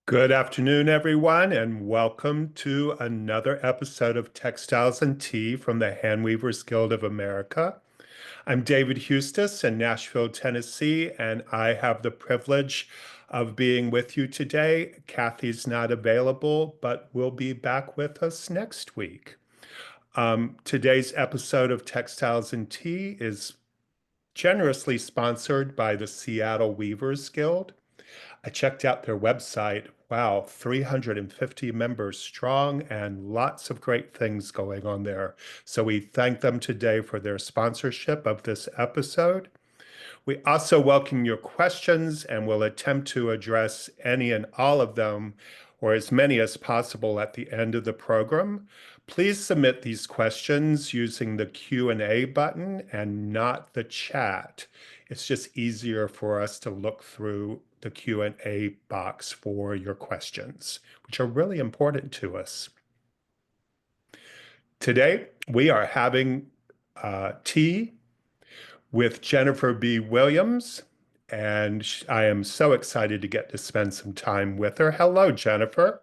Good afternoon, everyone, and welcome to another episode of Textiles and Tea from the Handweavers Guild of America. I'm David Heustess in Nashville, Tennessee, and I have the privilege of being with you today. Kathy's not available, but will be back with us next week. Today's episode of Textiles and Tea is generously sponsored by the Seattle Weavers Guild. I checked out their website. Wow, 350 members strong and lots of great things going on there. So we thank them today for their sponsorship of this episode. We also welcome your questions and will attempt to address any and all of them, or as many as possible at the end of the program. Please submit these questions using the Q&A button and not the chat. It's just easier for us to look through the Q&A box for your questions, which are really important to us. Today, we are having tea with Jennifer B. Williams, and I am so excited to get to spend some time with her. Hello, Jennifer.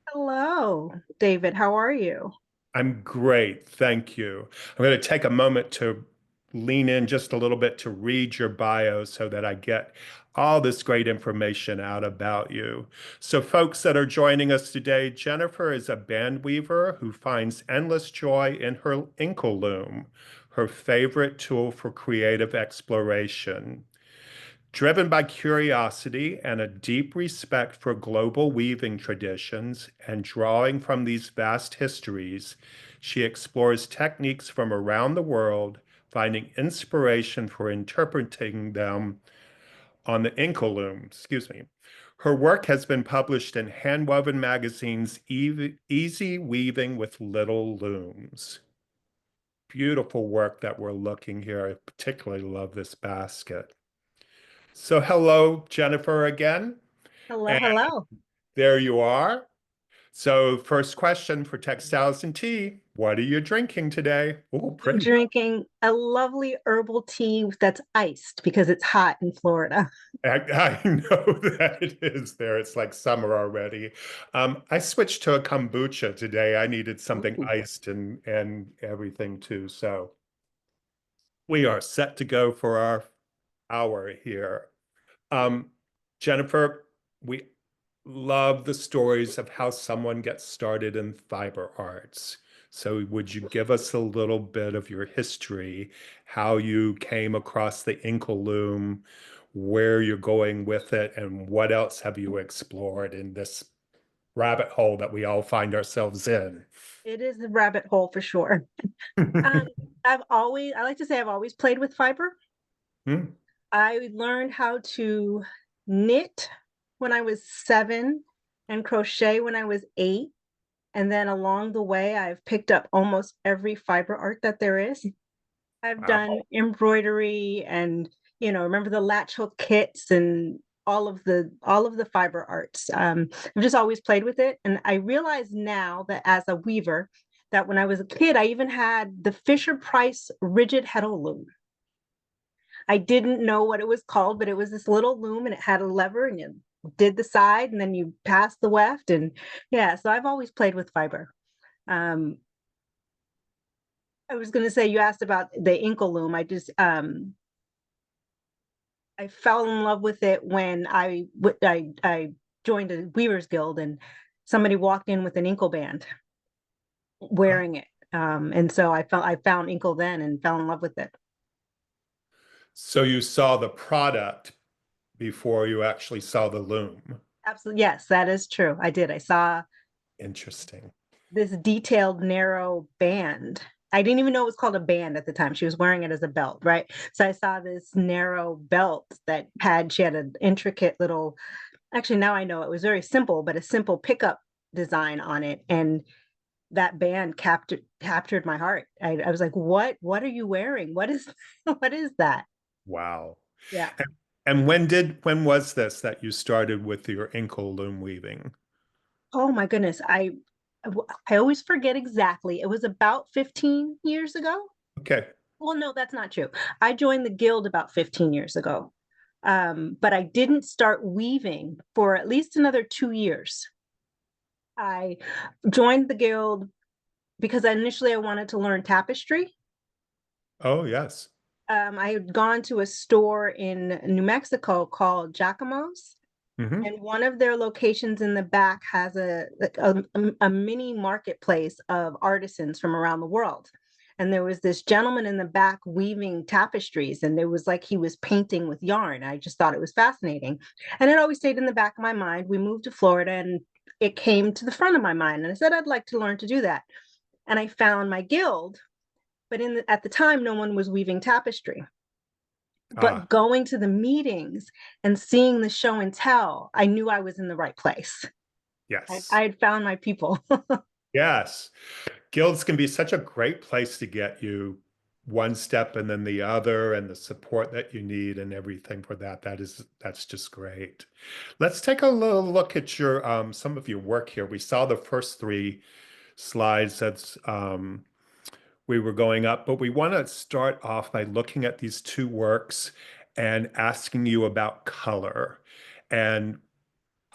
Hello, David. How are you? I'm great, thank you. I'm going to take a moment to lean in just a little bit to read your bio so that I get all this great information out about you. So, folks that are joining us today, Jennifer is a band weaver who finds endless joy in her inkle loom, her favorite tool for creative exploration. Driven by curiosity and a deep respect for global weaving traditions and drawing from these vast histories, she explores techniques from around the world, finding inspiration for interpreting them on the inkle loom. Excuse me. Her work has been published in Handwoven Magazine's Easy Weaving with Little Looms. Beautiful work that we're looking here. I particularly love this basket. So hello, Jennifer, again. Hello, And hello. there you are. So first question for Textiles and Tea. What are you drinking today? Oh, I'm pretty. drinking a lovely herbal tea that's iced because it's hot in Florida. I know that it is there. It's like summer already. I switched to a kombucha today. I needed something Ooh. iced and everything too. So we are set to go for our hour here. Um, Jennifer, we love the stories of how someone gets started in fiber arts. So would you give us a little bit of your history, how you came across the inkle loom, where you're going with it, and what else have you explored in this rabbit hole that we all find ourselves in? It is a rabbit hole for sure. Um, I like to say I've always played with fiber. Hmm. I learned how to knit when I was 7 and crochet when I was 8. And then along the way, I've picked up almost every fiber art that there is. I've done Wow. embroidery and remember the latch hook kits and all of the fiber arts. I've just always played with it, and I realize now that as a weaver, that when I was a kid, I even had the Fisher Price rigid heddle loom. I didn't know what it was called, but it was this little loom, and it had a lever, and you did the side, and then you passed the weft, and yeah. So I've always played with fiber. Um, I was going to say you asked about the inkle loom. I fell in love with it when I joined a Weavers Guild, and somebody walked in with an inkle band wearing it. And so I found inkle then and fell in love with it. So you saw the product before you actually saw the loom. Absolutely. Yes, that is true. I did. I saw Interesting. this detailed narrow band. I didn't even know it was called a band at the time. She was wearing it as a belt, right? So I saw this narrow belt she had an intricate little, actually now I know it was very simple, but a simple pickup design on it. And that band captured my heart. I was like, what are you wearing? What is what is that? Wow. Yeah. And, and when was this that you started with your inkle loom weaving? Oh my goodness. I always forget exactly. It was about 15 years ago. Okay. Well, no, that's not true. I joined the guild about 15 years ago. But I didn't start weaving for at least another 2 years. I joined the guild because initially I wanted to learn tapestry. Oh, yes. I had gone to a store in New Mexico called Giacomo's, Hmm. and one of their locations in the back has a mini marketplace of artisans from around the world. And there was this gentleman in the back weaving tapestries, and it was like he was painting with yarn. I just thought it was fascinating. And it always stayed in the back of my mind. We moved to Florida, and it came to the front of my mind. And I said, I'd like to learn to do that. And I found my guild, but at the time, no one was weaving tapestry. But Ah, going to the meetings and seeing the show and tell, I knew I was in the right place. yes. I had found my people. Yes. Guilds can be such a great place to get you one step and then the other and the support that you need and everything for that. That's just great. Let's take a little look at your some of your work here. We saw the first three slides that's we were going up, but we want to start off by looking at these two works and asking you about color. And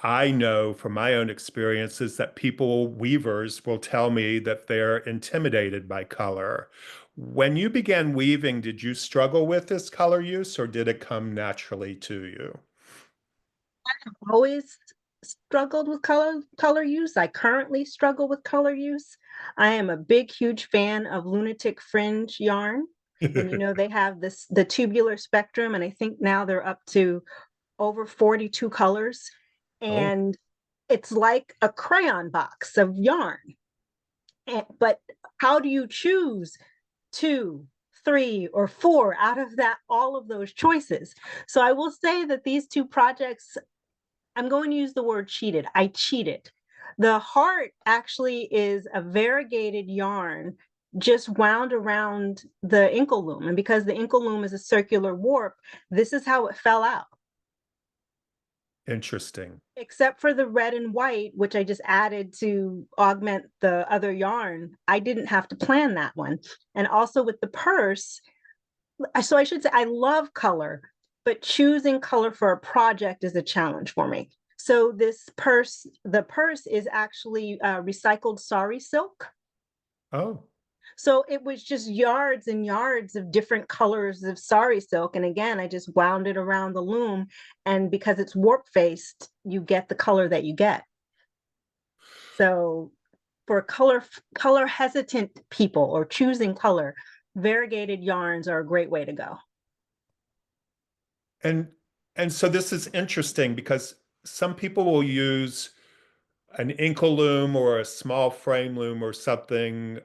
I know from my own experiences that people, weavers, will tell me that they're intimidated by color. When you began weaving, did you struggle with this color use or did it come naturally to you? Always struggled with color use. I currently struggle with color use. I am a big, huge fan of lunatic fringe yarn. And they have the tubular spectrum, and I think now they're up to over 42 colors. Oh, And it's like a crayon box of yarn. But how do you choose two, three, or four out of that, all of those choices? So I will say that these two projects, I'm going to use the word cheated. I cheated. The heart actually is a variegated yarn just wound around the inkle loom. And because the inkle loom is a circular warp, this is how it fell out. interesting. Except for the red and white, which I just added to augment the other yarn, I didn't have to plan that one. And also with the purse, so I should say I love color, but choosing color for a project is a challenge for me. So the purse is actually recycled sari silk. Oh, So it was just yards and yards of different colors of sari silk. And again, I just wound it around the loom. And because it's warp faced, you get the color that you get. So for color hesitant people or choosing color, variegated yarns are a great way to go. and and so this is interesting because some people will use an inkle loom or a small frame loom or something,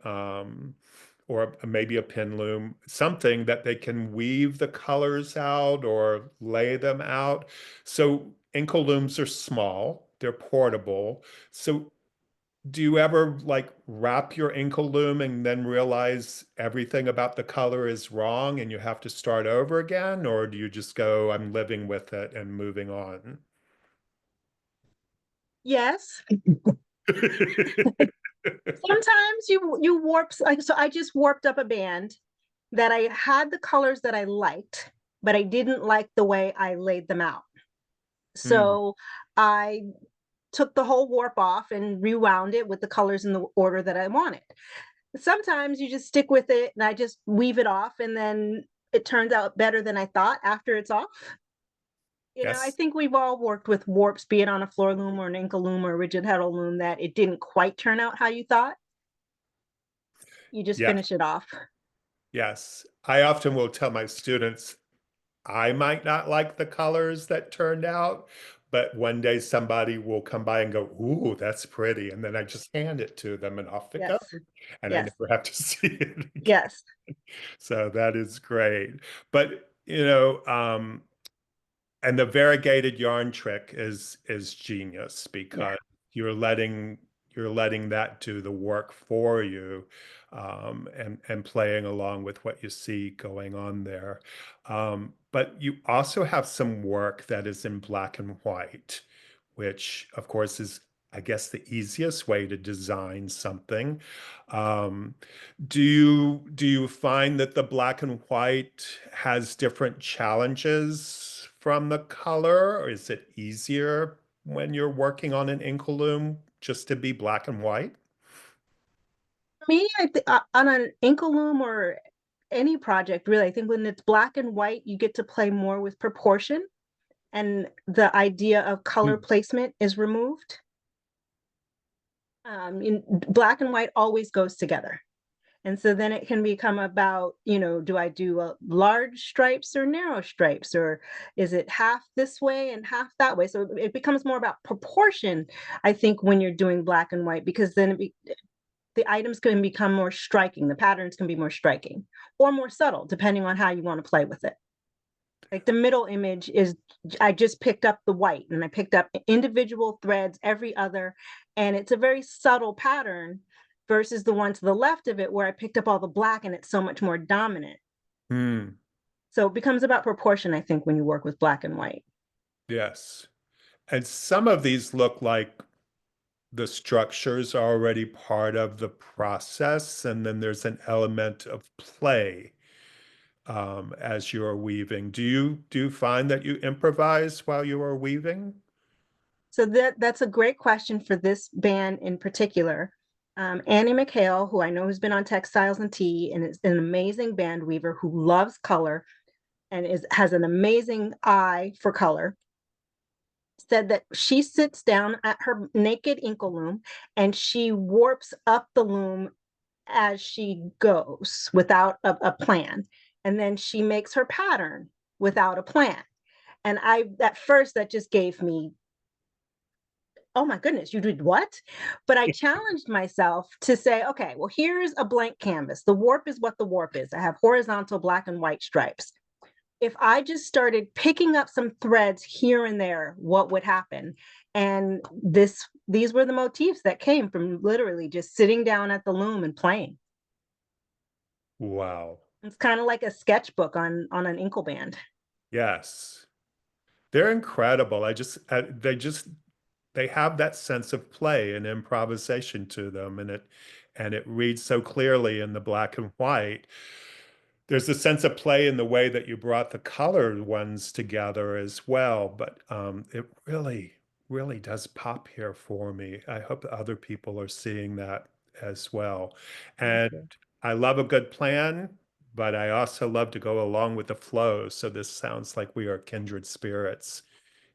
or maybe a pin loom, something that they can weave the colors out or lay them out. So inkle looms are small, they're portable. So do you ever like wrap your inkle loom and then realize everything about the color is wrong and you have to start over again? Or do you just go, I'm living with it and moving on? Yes. Sometimes you warp, like, so I just warped up a band that I had the colors that I liked, but I didn't like the way I laid them out. Hmm. So I took the whole warp off and rewound it with the colors in the order that I wanted. Sometimes you just stick with it and I just weave it off, and then it turns out better than I thought after it's off. I Yes. think we've all worked with warps, be it on a floor loom or an ankle loom or a rigid heddle loom, that it didn't quite turn out how you thought. You just Yes. finish it off. Yes. I often will tell my students, I might not like the colors that turned out, but one day somebody will come by and go, "Ooh, that's pretty." And then I just hand it to them and off it Yes. goes. And I Yes. never have to see it again. Yes. So that is great. But, and the variegated yarn trick is genius Yeah. because you're letting you're letting that do the work for you, and playing along with what you see going on there. But you also have some work that is in black and white, which of course is, I guess, the easiest way to design something. Um, do you find that the black and white has different challenges from the color, or is it easier when you're working on an inkle loom just to be black and white? Me, on an ankle loom or any project, really, I think when it's black and white, you get to play more with proportion, and the idea of color Mm. placement is removed. Black and white always goes together. And so then it can become about, do I do large stripes or narrow stripes, or is it half this way and half that way? So it becomes more about proportion, I think, when you're doing black and white, because then the items can become more striking. The patterns can be more striking or more subtle, depending on how you want to play with it. Like the middle image is, I just picked up the white and I picked up individual threads, every other, and it's a very subtle pattern versus the one to the left of it where I picked up all the black and it's so much more dominant. Hmm. So it becomes about proportion, I think, when you work with black and white. Yes. And some of these look like the structures are already part of the process, and then there's an element of play as you're weaving. Do you find that you improvise while you are weaving? So that's a great question for this band in particular. Annie McHale, who I know has been on Textiles and Tea and is an amazing band weaver who loves color and has an amazing eye for color, said that she sits down at her naked inkle loom and she warps up the loom as she goes without a plan. And then she makes her pattern without a plan. And at first, that just gave me, oh my goodness, you did what? But I challenged myself to say, okay, well, here's a blank canvas. The warp is what the warp is. I have horizontal black and white stripes. If I just started picking up some threads here and there, what would happen? And these were the motifs that came from literally just sitting down at the loom and playing. Wow. It's kind of like a sketchbook on an inkle band. Yes. They're incredible. They have that sense of play and improvisation to them, and it reads so clearly in the black and white. There's a sense of play in the way that you brought the colored ones together as well, but it really, really does pop here for me. I hope that other people are seeing that as well. Thank And you. I love a good plan, but I also love to go along with the flow. So this sounds like we are kindred spirits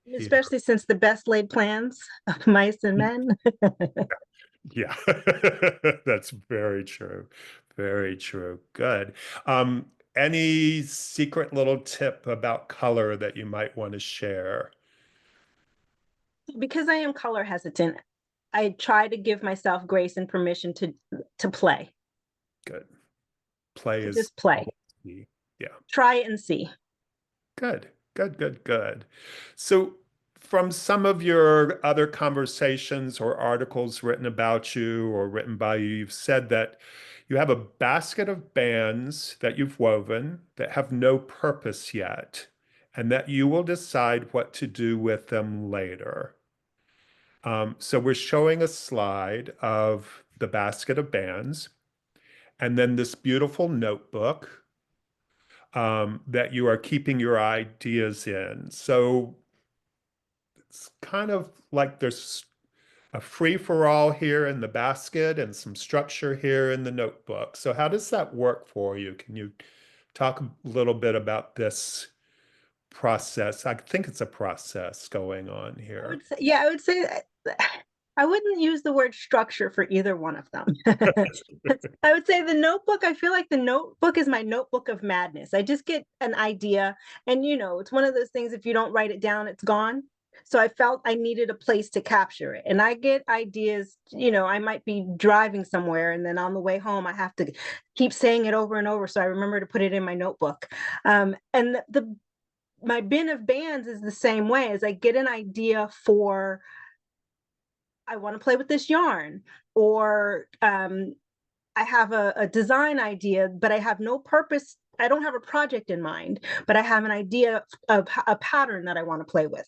here. Especially since the best laid plans of mice and men. Yeah, that's very true. Very true. Good. Any secret little tip about color that you might want to share? Because I am color hesitant, I try to give myself grace and permission to play, Good. Play to is just play. always key. Yeah. Try it and see. Good. Good, good, good. So from some of your other conversations or articles written about you or written by you, you've said that you have a basket of bands that you've woven that have no purpose yet, and that you will decide what to do with them later. So we're showing a slide of the basket of bands, and then this beautiful notebook that you are keeping your ideas in. So it's kind of like there's a free for all here in the basket and some structure here in the notebook. So how does that work for you? Can you talk a little bit about this process? I think it's a process going on here. I would say I wouldn't use the word structure for either one of them. I would say the notebook, I feel like the notebook is my notebook of madness. I just get an idea, and it's one of those things, if you don't write it down, it's gone. So I felt I needed a place to capture it. And I get ideas, I might be driving somewhere and then on the way home I have to keep saying it over and over so I remember to put it in my notebook. And the my bin of bands is the same way. As I get an idea for, I want to play with this yarn, or I have a design idea, but I have no purpose. I don't have a project in mind, but I have an idea of a pattern that I want to play with.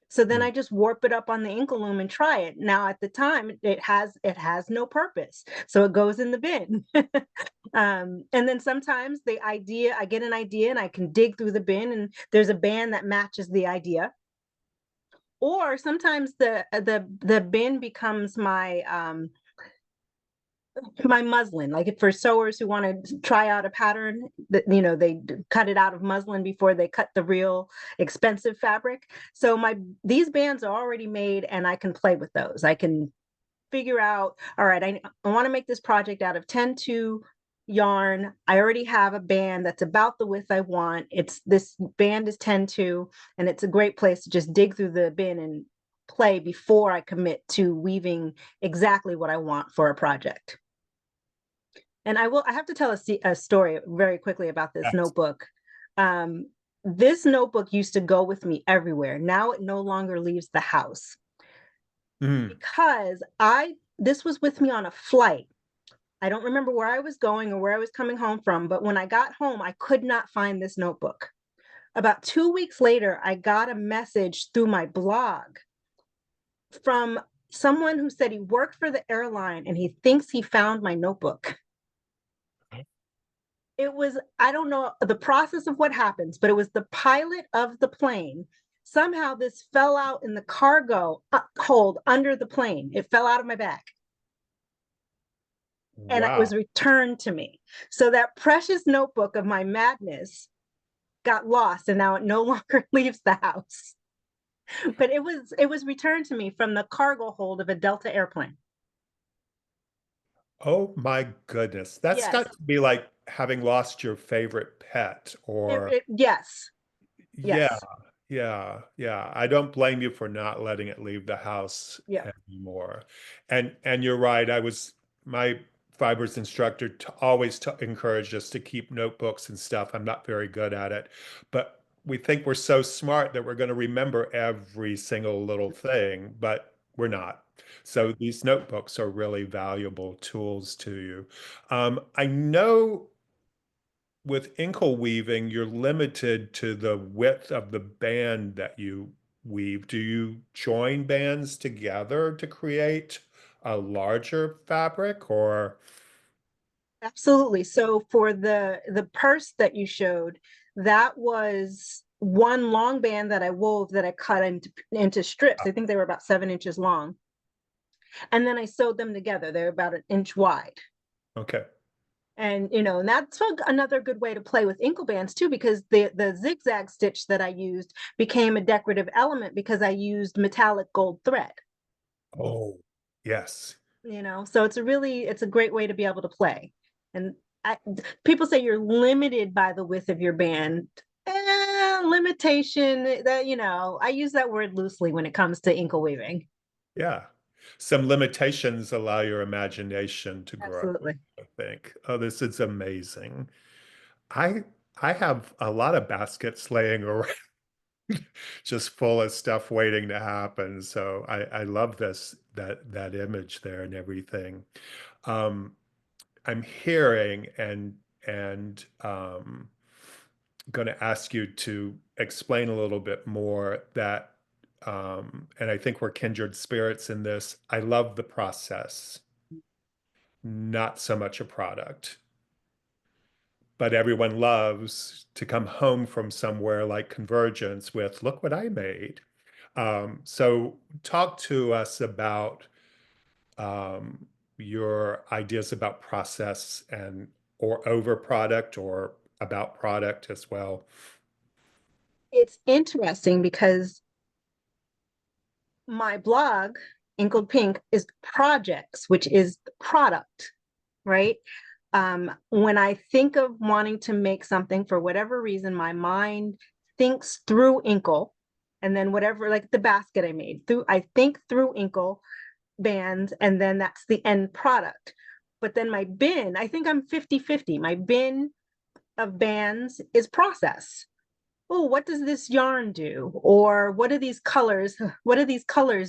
So then Mm. I just warp it up on the inkle loom and try it. Now at the time it has no purpose. So it goes in the bin. And then sometimes I get an idea and I can dig through the bin and there's a band that matches the idea. Or sometimes the bin becomes my muslin. Like if for sewers who want to try out a pattern, that they cut it out of muslin before they cut the real expensive fabric. So my these bands are already made and I can play with those. I can figure out, all right, I want to make this project out of 10-2 yarn. I already have a band that's about the width I want. It's this band is 10-2, and it's a great place to just dig through the bin and play before I commit to weaving exactly what I want for a project. And I have to tell a story very quickly about this Yes. notebook. Um, this notebook used to go with me everywhere. Now it no longer leaves the house Mm. because this was with me on a flight. I don't remember where I was going or where I was coming home from, but when I got home, I could not find this notebook. About 2 weeks later, I got a message through my blog from someone who said he worked for the airline and he thinks he found my notebook. It was, I don't know the process of what happens, but it was the pilot of the plane. Somehow this fell out in the cargo hold under the plane. It fell out of my bag and it Wow. was returned to me. So that precious notebook of my madness got lost and now it no longer leaves the house. But it was returned to me from the cargo hold of a Delta airplane. Oh my goodness. That's Yes. got to be like having lost your favorite pet or Yes. yeah, Yes. yeah. I don't blame you for not letting it leave the house Yeah. anymore. And you're right. My fibers instructor always encouraged us to keep notebooks and stuff. I'm not very good at it, but we think we're so smart that we're going to remember every single little thing, but we're not. So these notebooks are really valuable tools to you. I know with inkle weaving, you're limited to the width of the band that you weave. Do you join bands together to create a larger fabric or? Absolutely. So for the purse that you showed, that was one long band that I wove that I cut into strips. I think they were about 7 inches long. And then I sewed them together. They're about an inch wide. Okay. And that's another good way to play with inkle bands too, because the zigzag stitch that I used became a decorative element because I used metallic gold thread. Oh, yes. So it's a great way to be able to play. And I, people say you're limited by the width of your band. Limitation that I use that word loosely when it comes to inkle weaving. Yeah. Some limitations allow your imagination to grow, Absolutely. I think. Oh, this is amazing. I I have a lot of baskets laying around just full of stuff waiting to happen. So I love that image there and everything. Um, I'm hearing and going to ask you to explain a little bit more that and I think we're kindred spirits in this. I love the process, not so much a product. But everyone loves to come home from somewhere like Convergence with, look what I made. So talk to us about um, your ideas about process and or over product or about product as well. It's interesting because my blog, Inkled Pink, is projects, which is the product, right? When I think of wanting to make something for whatever reason, my mind thinks through inkle, and then whatever, like the basket I made, I think through inkle bands, and then that's the end product. But then my bin, I think I'm 50-50. My bin of bands is process. Oh, what does this yarn do? Or what do these colors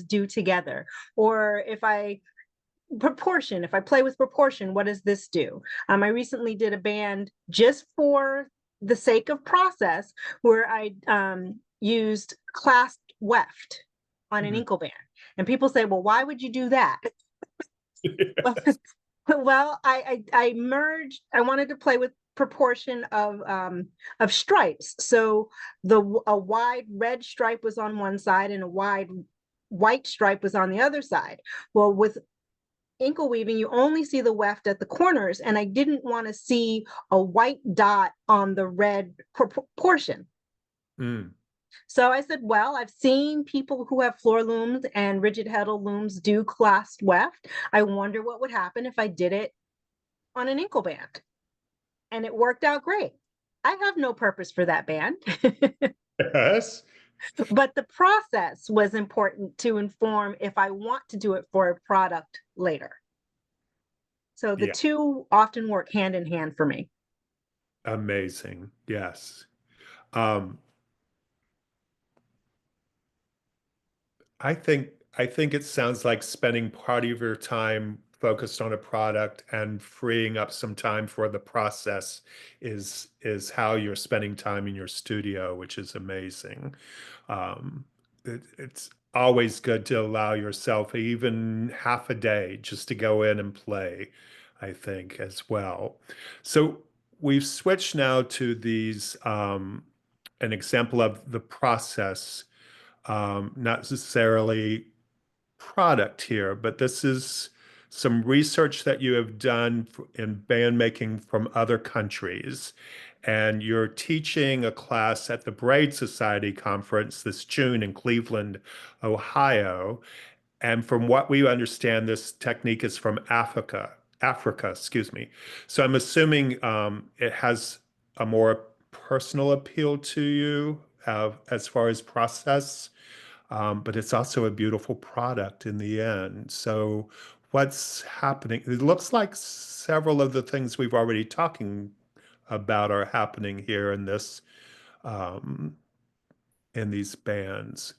do together? Or if I play with proportion, what does this do? I recently did a band just for the sake of process where I used clasped weft. on an Mm. inkle band. And people say, well, why would you do that? Well, I merged. I wanted to play with proportion of stripes. So a wide red stripe was on one side and a wide white stripe was on the other side. Well, with inkle weaving, you only see the weft at the corners, and I didn't want to see a white dot on the red portion. Mm. So I said, well, I've seen people who have floor looms and rigid heddle looms do clasped weft. I wonder what would happen if I did it on an inkle band. And it worked out great. I have no purpose for that band, Yes. but the process was important to inform if I want to do it for a product later. So the Yeah. two often work hand in hand for me. Amazing. Yes. Um, I think I think it sounds like spending part of your time focused on a product and freeing up some time for the process is how you're spending time in your studio, which is amazing. It's always good to allow yourself even half a day just to go in and play, I think, as well. So we've switched now to these an example of the process, not necessarily product here, but this is some research that you have done in band making from other countries. And you're teaching a class at the Braid Society conference this June in Cleveland, Ohio. And from what we understand, this technique is from Africa, excuse me. So I'm assuming it has a more personal appeal to you as far as process, but it's also a beautiful product in the end. So what's happening? It looks like several of the things we've already talking about are happening here um, in these bands.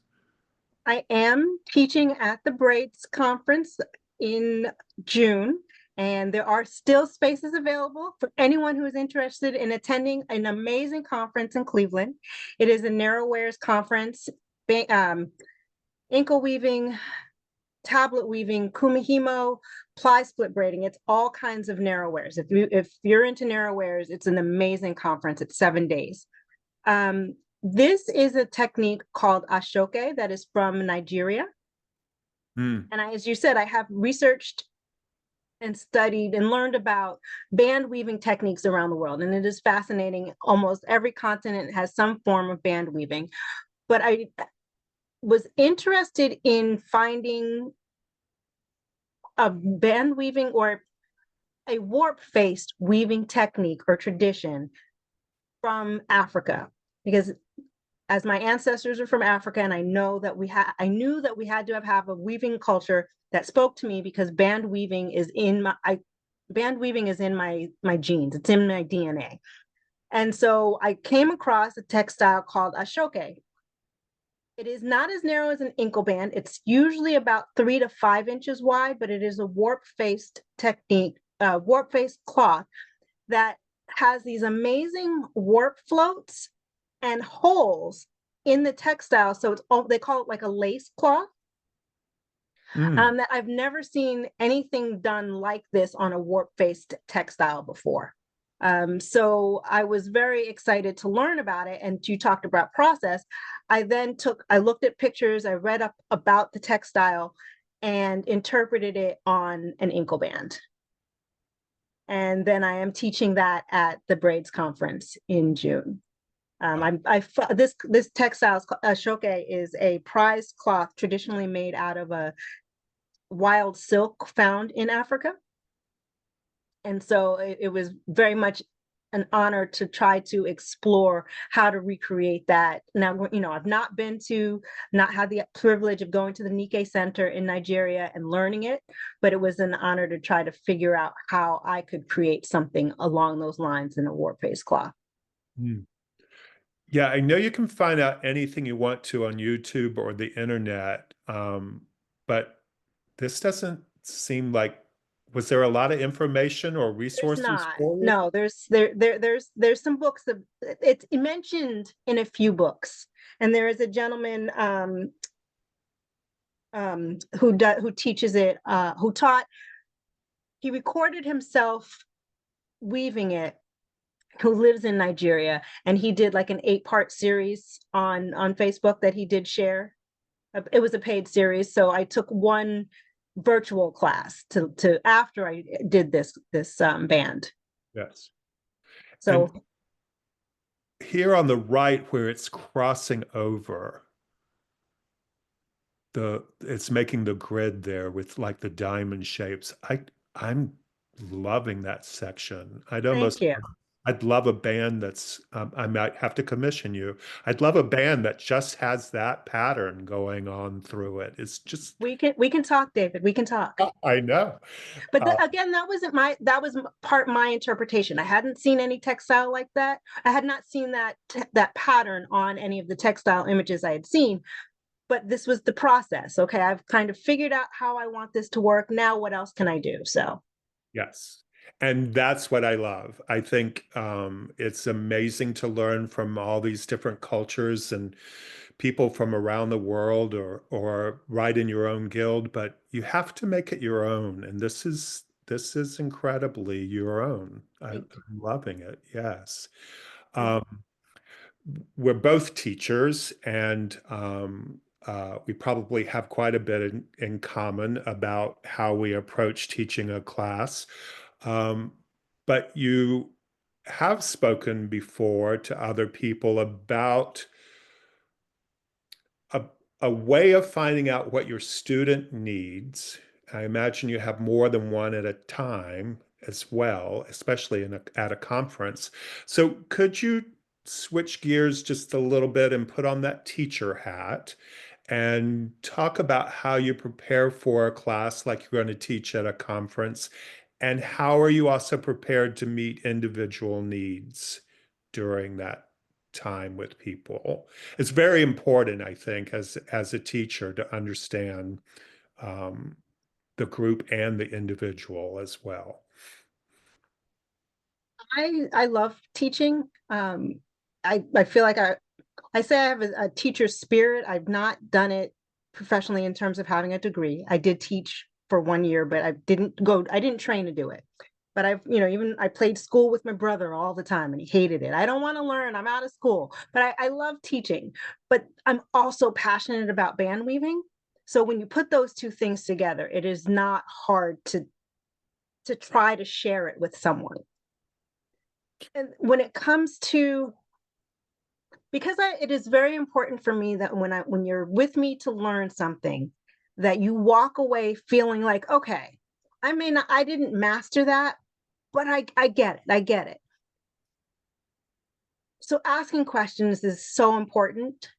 I am teaching at the Braids conference in June, and there are still spaces available for anyone who is interested in attending an amazing conference in Cleveland. It is a narrow wares conference, inkle weaving, tablet weaving, kumihimo, ply split braiding. It's all kinds of narrow wares. If you're into narrow wares, it's an amazing conference. It's 7 days. This is a technique called ashoke that is from Nigeria. Mm, And as you said, I have researched and studied and learned about band weaving techniques around the world. And it is fascinating. Almost every continent has some form of band weaving. But I was interested in finding a band weaving or a warp faced weaving technique or tradition from Africa, because as my ancestors are from Africa, and I knew that we had to have a weaving culture that spoke to me, because band weaving is in my genes. It's in my DNA. And so I came across a textile called ashoke. It is not as narrow as an inkle band. It's usually about 3 to 5 inches wide, but it is a warp-faced technique, warp-faced cloth that has these amazing warp floats and holes in the textile. So they call it like a lace cloth. mm. That I've never seen anything done like this on a warp-faced textile before. So I was very excited to learn about it. And you talked about process. I looked at pictures, I read up about the textile and interpreted it on an inkle band. And then I am teaching that at the Braids conference in June. This textile shoke is a prized cloth traditionally made out of a wild silk found in Africa. And so it was very much an honor to try to explore how to recreate that. Now, I've not had the privilege of going to the Nike Center in Nigeria and learning it, but it was an honor to try to figure out how I could create something along those lines in a warp-faced cloth. Mm. Yeah, I know you can find out anything you want to on YouTube or the internet, but this doesn't seem like, was there a lot of information or There's resources not. for it? No, there's some books that it's mentioned in a few books. And there is a gentleman, who teaches it, who taught. He recorded himself weaving it, who lives in Nigeria, and he did like an 8-part series on Facebook that he did share. It was a paid series, so I took one virtual class to after I did this band. Yes. And So here on the right, where it's crossing over, it's making the grid there with like the diamond shapes. I'm loving that section. thank you. I'd love a band that's I might have to commission you. I'd love a band that just has that pattern going on through it. It's just We can talk, David. We can talk. I know. But Uh, again, that was part my interpretation. I hadn't seen any textile like that. I had not seen that pattern on any of the textile images I had seen. But this was the process. Okay, I've kind of figured out how I want this to work. Now, what else can I do? So yes. And that's what I love. I think it's amazing to learn from all these different cultures and people from around the world or right in your own guild, but you have to make it your own. And this is incredibly your own. I'm thank you. loving it. Yes. Thank Um, we're both teachers, and we probably have quite a bit in common about how we approach teaching a class. Um, but you have spoken before to other people about a, a way of finding out what your student needs. I imagine you have more than one at a time as well, especially at a conference. So could you switch gears just a little bit and put on that teacher hat and talk about how you prepare for a class like you're going to teach at a conference, and how are you also prepared to meet individual needs during that time with people? It's very important, I think, as a teacher to understand um, the group and the individual as well. I love teaching. I feel like I say I have a teacher spirit. I've not done it professionally in terms of having a degree. I did teach for 1 year, but I didn't train to do it. But even I played school with my brother all the time and he hated it. I don't want to learn. I'm out of school. But I love teaching. But I'm also passionate about band weaving. So when you put those two things together, it is not hard to try to share it with someone. And when it comes to because it is very important for me that when you're with me to learn something, that you walk away feeling like, okay, I didn't master that, but I get it. I get it. So asking questions is so important.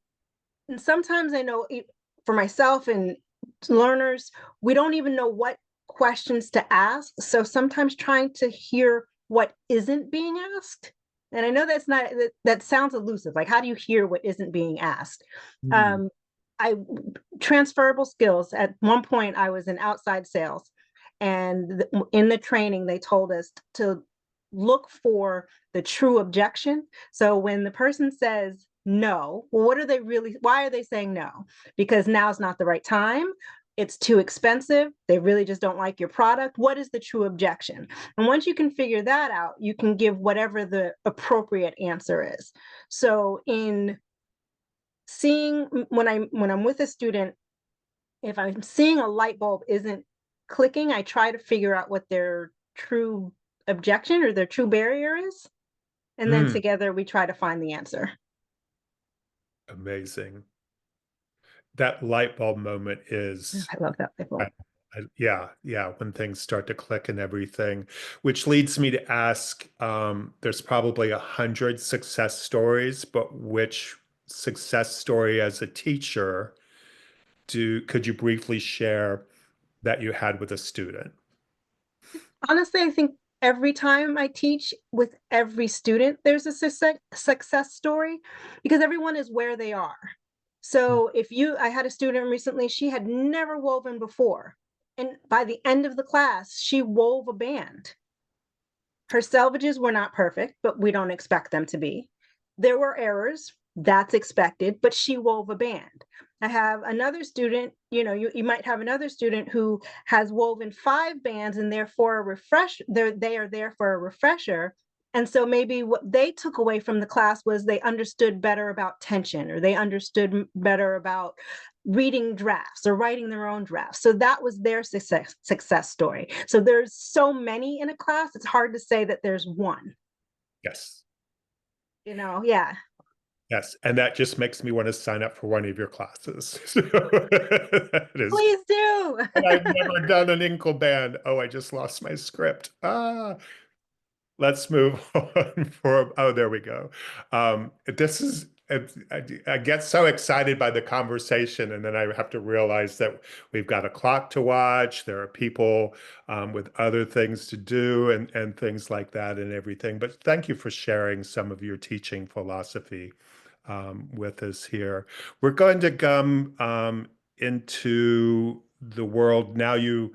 And sometimes I know for myself and learners, we don't even know what questions to ask. So sometimes trying to hear what isn't being asked. And I know that sounds elusive. Like, how do you hear what isn't being asked? Hmm. Um, I transferable skills. At one point, I was in outside sales, and in the training, they told us to look for the true objection. So when the person says no, well, what are they really? Why are they saying no? Because now's not the right time. It's too expensive. They really just don't like your product. What is the true objection? And once you can figure that out, you can give whatever the appropriate answer is. So in seeing when I'm with a student, if I'm seeing a light bulb isn't clicking, I try to figure out what their true objection or their true barrier is. And then Mm, together we try to find the answer. amazing. That light bulb moment is, I love that light bulb. yeah, yeah, when things start to click and everything, which leads me to ask, there's probably 100 success stories, but which success story as a teacher could you briefly share that you had with a student? Honestly, I think every time I teach with every student, there's a success story because everyone is where they are. So I had a student recently, she had never woven before. And by the end of the class, she wove a band. Her selvages were not perfect, but we don't expect them to be. There were errors, That's expected, but she wove a band. I have another student, you might have another student who has woven 5 bands and therefore they are there for a refresher. And so maybe what they took away from the class was they understood better about tension, or they understood better about reading drafts or writing their own drafts. So that was their success story. So there's so many in a class, it's hard to say that there's one. Yes. Yeah. Yes. And that just makes me want to sign up for one of your classes. So that is, Please do. and I've never done an inkle band. Oh, I just lost my script. Let's move on oh, there we go. This is, I get so excited by the conversation, and then I have to realize that we've got a clock to watch. There are people with other things to do and things like that and everything. But thank you for sharing some of your teaching philosophy with us here. We're going to come into the world now. You've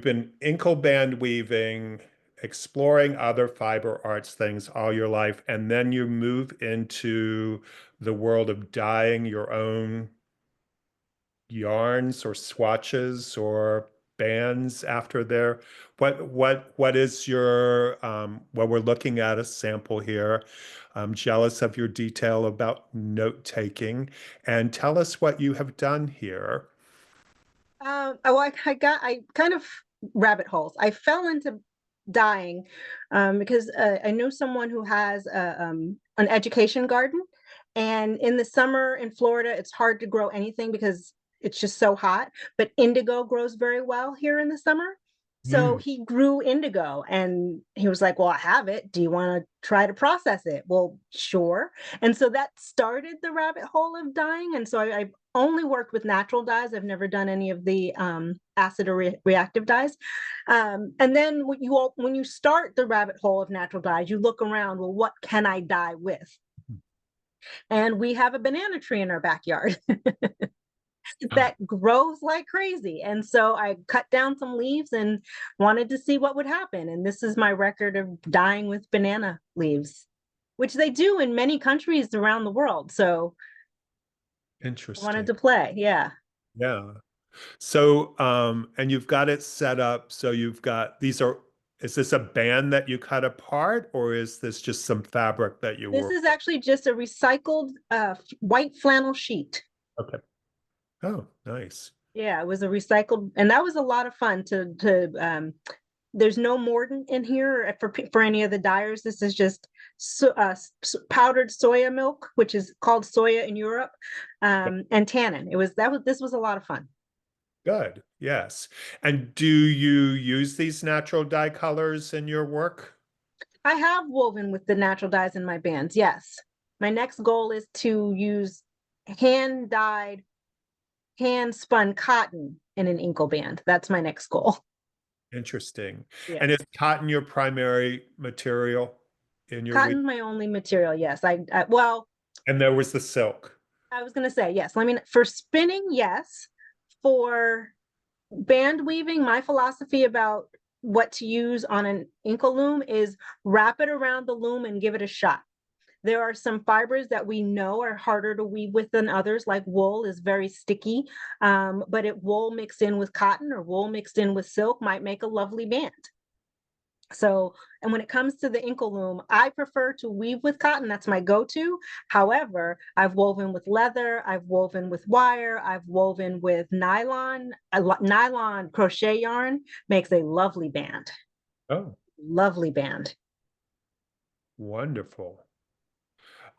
been inkle band weaving, exploring other fiber arts things all your life, and then you move into the world of dyeing your own yarns or swatches or bands after there. What is your well, we're looking at a sample here. I'm jealous of your detail about note taking, and tell us what you have done here. I kind of rabbit holes. I fell into dyeing because I know someone who has an education garden, and in the summer in Florida, it's hard to grow anything because it's just so hot. But indigo grows very well here in the summer. So Mm, he grew indigo and he was like, well, I have it. Do you want to try to process it? Well, sure. And so that started the rabbit hole of dyeing. And so I only worked with natural dyes. I've never done any of the acid or reactive dyes. And then when you start the rabbit hole of natural dyes, you look around, well, what can I dye with? And we have a banana tree in our backyard that grows like crazy. And so I cut down some leaves and wanted to see what would happen. And this is my record of dyeing with banana leaves, which they do in many countries around the world. So I wanted interesting. to play. Yeah. Yeah. So, and you've got it set up. So you've got is this a band that you cut apart, or is this just some fabric that you This were? is actually just a recycled white flannel sheet. Okay. Oh, nice. Yeah, it was a recycled, and that was a lot of fun to there's no mordant in here for any of the dyers. This is just powdered soya milk, which is called soya in Europe, and tannin. This was a lot of fun. Good. Yes. And do you use these natural dye colors in your work? I have woven with the natural dyes in my bands. Yes, my next goal is to use hand dyed, hand spun cotton in an inkle band. That's my next goal. Interesting. And is Yes. cotton your primary material in your weave? Cotton's my only material. Yes. Well, And there was the silk. I was going to say, yes. For spinning, yes. For band weaving, my philosophy about what to use on an inkle loom is wrap it around the loom and give it a shot. There are some fibers that we know are harder to weave with than others, like wool is very sticky. But wool mixed in with cotton or wool mixed in with silk might make a lovely band. So, and when it comes to the inkle loom, I prefer to weave with cotton. That's my go-to. However, I've woven with leather, I've woven with wire, I've woven with nylon. Nylon crochet yarn makes a lovely band. Oh, Lovely band. wonderful.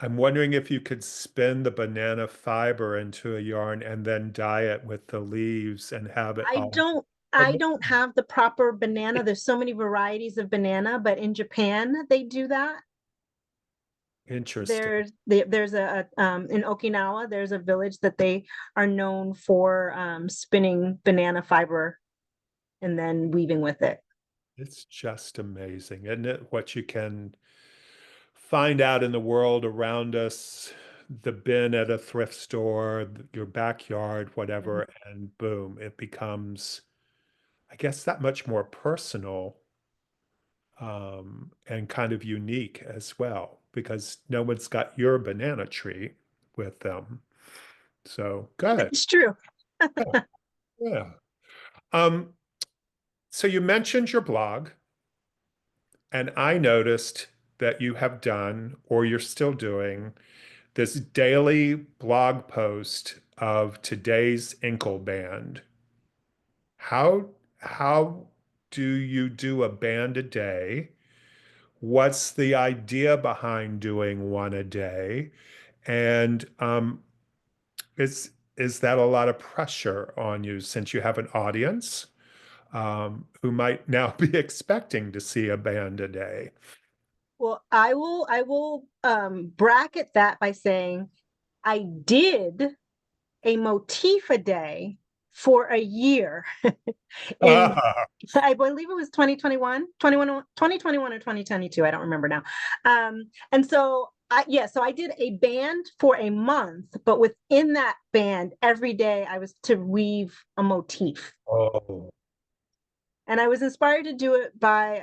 I'm wondering if you could spin the banana fiber into a yarn and then dye it with the leaves and have it I all. don't I don't have the proper banana. There's so many varieties of banana, but in Japan they do that. Interesting. There's in Okinawa, there's a village that they are known for spinning banana fiber and then weaving with it. It's just amazing, isn't it? What you can find out in the world around us, the bin at a thrift store, your backyard, Mhm. whatever, and boom, it becomes, I guess, that much more personal and kind of unique as well, because no one's got your banana tree with them. So good. It's true. Yeah. Yeah. Um, so you mentioned your blog, and I noticed that you have done, or you're still doing, this daily blog post of today's inkle band. How do you do a band a day? What's the idea behind doing one a day? And is that a lot of pressure on you since you have an audience who might now be expecting to see a band a day? Well, I will bracket that by saying I did a motif a day for a year in Ah, I believe it was 2021 or 2022. I don't remember now. And so I did a band for a month, but within that band, every day I was to weave a motif. oh, And I was inspired to do it by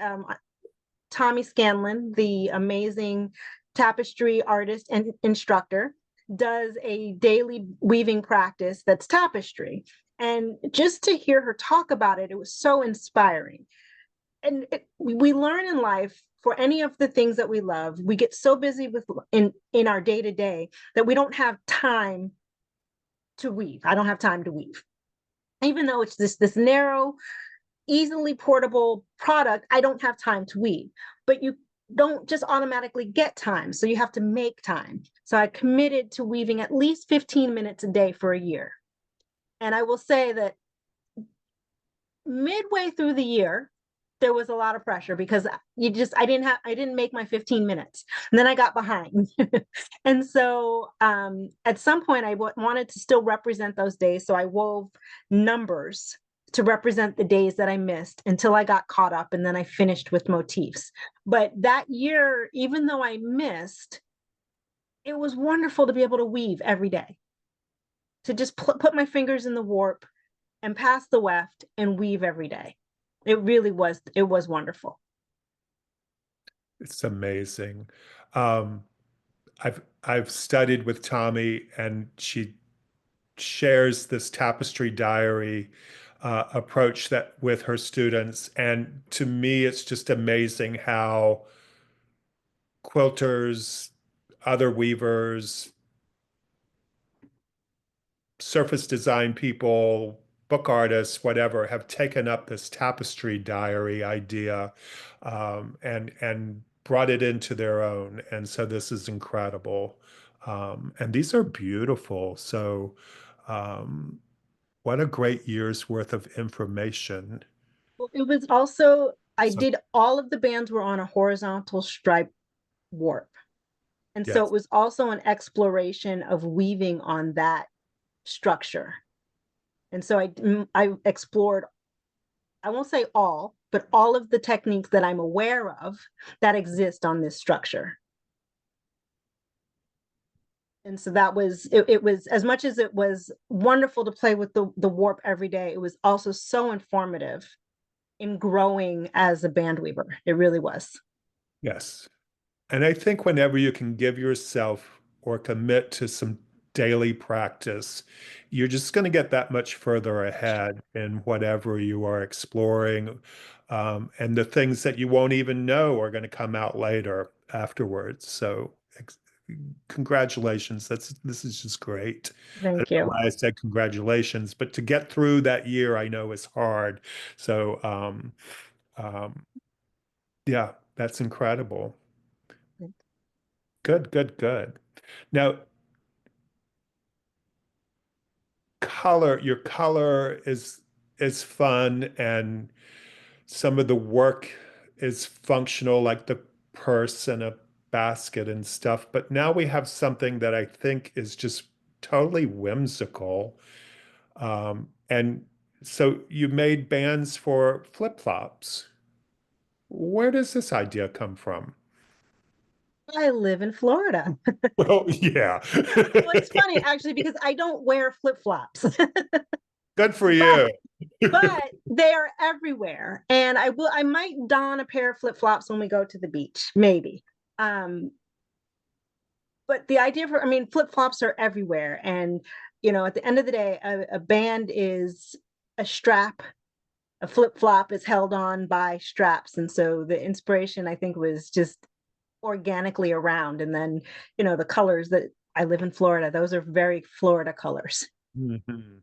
Tommy Scanlon, the amazing tapestry artist and instructor, does a daily weaving practice that's tapestry. And just to hear her talk about it, it was so inspiring. And we learn in life for any of the things that we love, we get so busy with in our day to day that we don't have time to weave. I don't have time to weave, even though it's this narrow, easily portable product. I don't have time to weave, but you don't just automatically get time. So you have to make time. So I committed to weaving at least 15 minutes a day for a year. And I will say that midway through the year, there was a lot of pressure because I didn't make my 15 minutes, and then I got behind. And so at some point wanted to still represent those days, so I wove numbers to represent the days that I missed until I got caught up, and then I finished with motifs. But that year, even though I missed, it was wonderful to be able to weave every day, to just put my fingers in the warp and pass the weft and weave every day. It was wonderful. it's amazing. Um, I've studied with Tommy, and she shares this tapestry diary approach that with her students. And to me, it's just amazing how quilters, other weavers, surface design people, book artists, whatever, have taken up this tapestry diary idea and brought it into their own. And so this is incredible. And these are beautiful. So what a great year's worth of information. Well, it was also, I So did all of the bands were on a horizontal stripe warp. And so yes, it was also an exploration of weaving on that structure. And so I explored, I won't say all, but all of the techniques that I'm aware of that exist on this structure. And so it was, as much as it was wonderful to play with the warp every day, it was also so informative in growing as a band weaver. It really was. yes. And I think whenever you can give yourself or commit to some daily practice, you're just going to get that much further ahead in whatever you are exploring. And the things that you won't even know are going to come out later afterwards. So congratulations. This is just great. I don't Thank know you. why I said congratulations, but to get through that year, I know is hard. So um, yeah, that's incredible. Good, good, good. Now, your color is fun, and some of the work is functional, like the purse and a basket and stuff. But now we have something that I think is just totally whimsical. And so you made bands for flip-flops. Where does this idea come from? I live in Florida. Well, yeah. Well, it's funny actually because I don't wear flip-flops. Good for but you. but they are everywhere. And I might don a pair of flip-flops when we go to the beach, maybe. Um, But the idea for, I mean, flip flops are everywhere. And, at the end of the day, a band is a strap, a flip flop is held on by straps. And so the inspiration, I think, was just organically around. And then, the colors that I live in Florida, those are very Florida colors. Mhm.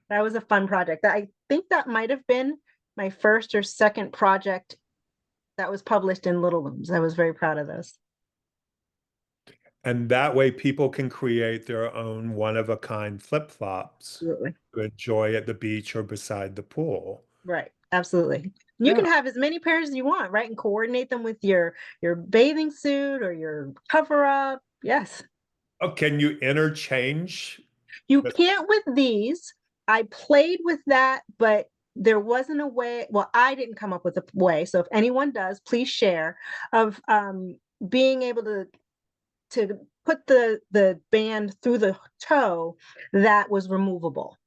That was a fun project. I think that might have been my first or second project that was published in Little Looms. I was very proud of those. And that way people can create their own one-of-a-kind flip-flops Absolutely. to enjoy at the beach or beside the pool. Right. Absolutely. You can Yeah. have as many pairs as you want, right? And coordinate them with your bathing suit or your cover up. Yes. Oh, can you interchange? You With, can't with these. I played with that, but there wasn't a way. Well, I didn't come up with a way. So if anyone does, please share of being able to put the band through the toe that was removable.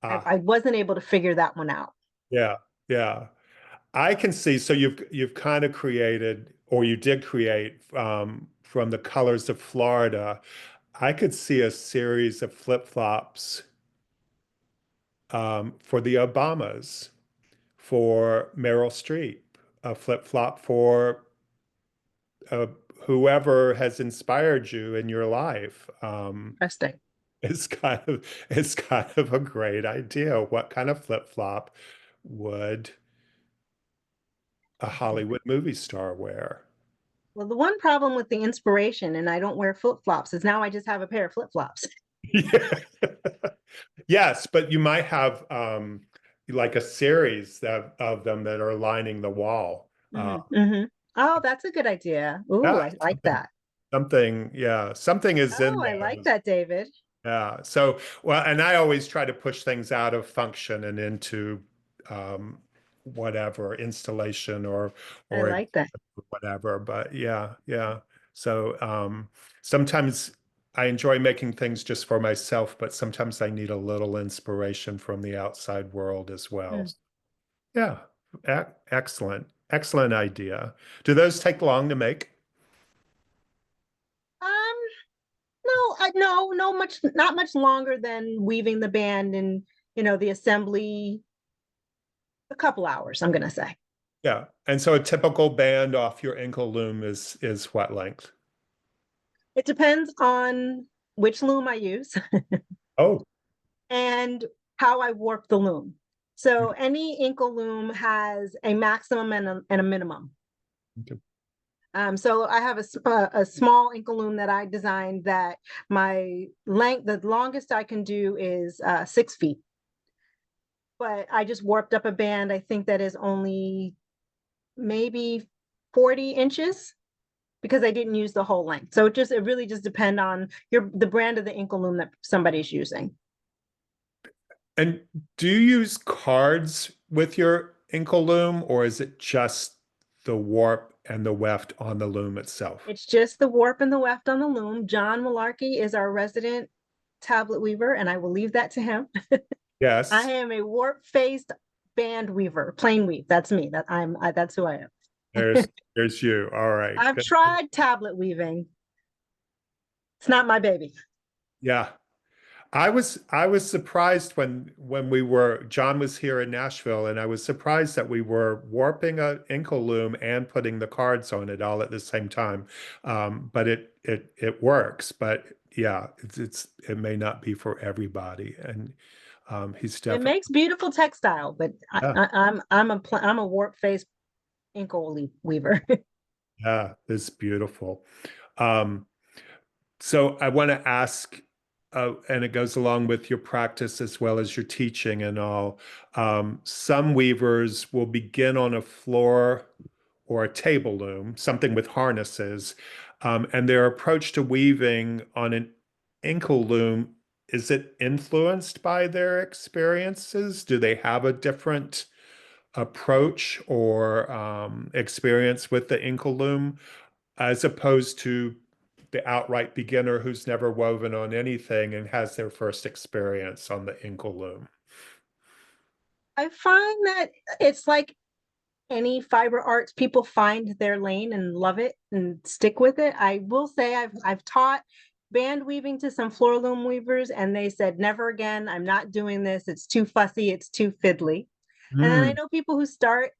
ah, I wasn't able to figure that one out. yeah, yeah. I can see. So you've kind of created, or you did create, from the colors of Florida. I could see a series of flip-flops for the Obamas, for Meryl Streep, a flip-flop for uh, whoever has inspired you in your life. Interesting. It's kind of a great idea. What kind of flip-flop would a Hollywood movie star wear? Well, the one problem with the inspiration, and I don't wear flip flops, is now I just have a pair of flip flops. Yeah. Yes, but you might have like a series of them that are lining the wall. Oh, that's a good idea. Ooh, Yeah, I like something, that. something is in Oh, I like those. that, David. Yeah. So, well, and I always try to push things out of function and into um, whatever installation I or like that. whatever. But yeah, yeah. So sometimes I enjoy making things just for myself, but sometimes I need a little inspiration from the outside world as well. Mm. Yeah, excellent, excellent idea. Do those take long to make? Um, no, no, not much longer than weaving the band and the assembly. A couple hours, I'm gonna say. Yeah. And so a typical band off your ankle loom is what length? It depends on which loom I use Oh, and how I warp the loom. So any inkle loom has a maximum and a minimum. okay. So I have a small inkle loom that I designed that the longest I can do is 6 feet. But I just warped up a band. I think that is only maybe 40 inches because I didn't use the whole length. So it really just depend on the brand of the inkle loom that somebody's using. And do you use cards with your ankle loom, or is it just the warp and the weft on the loom itself? It's just the warp and the weft on the loom. John Malarkey is our resident tablet weaver, and I will leave that to him. I Yes, am a warp faced band weaver, plain weave. That's me. That's who I am. there's you. All right, I've good. tried tablet weaving. It's not my baby. Yeah. I was surprised when we were John was here in Nashville, and I was surprised that we were warping a ankle loom and putting the cards on it all at the same time. But it works. But yeah, it may not be for everybody, and he's It definitely makes beautiful textile, but yeah, I'm a warp faced ankle weaver. yeah, it's beautiful. Um, So I want to ask, and it goes along with your practice as well as your teaching and all. Some weavers will begin on a floor or a table loom, something with harnesses, and their approach to weaving on an ankle loom, is it influenced by their experiences? Do they have a different approach or experience with the ankle loom as opposed to the outright beginner who's never woven on anything and has their first experience on the inkle loom? I find that it's like any fiber arts, people find their lane and love it and stick with it. I will say I've taught band weaving to some floor loom weavers, and they said, never again, I'm not doing this. It's too fussy, it's too fiddly. And then I Mm, know people who start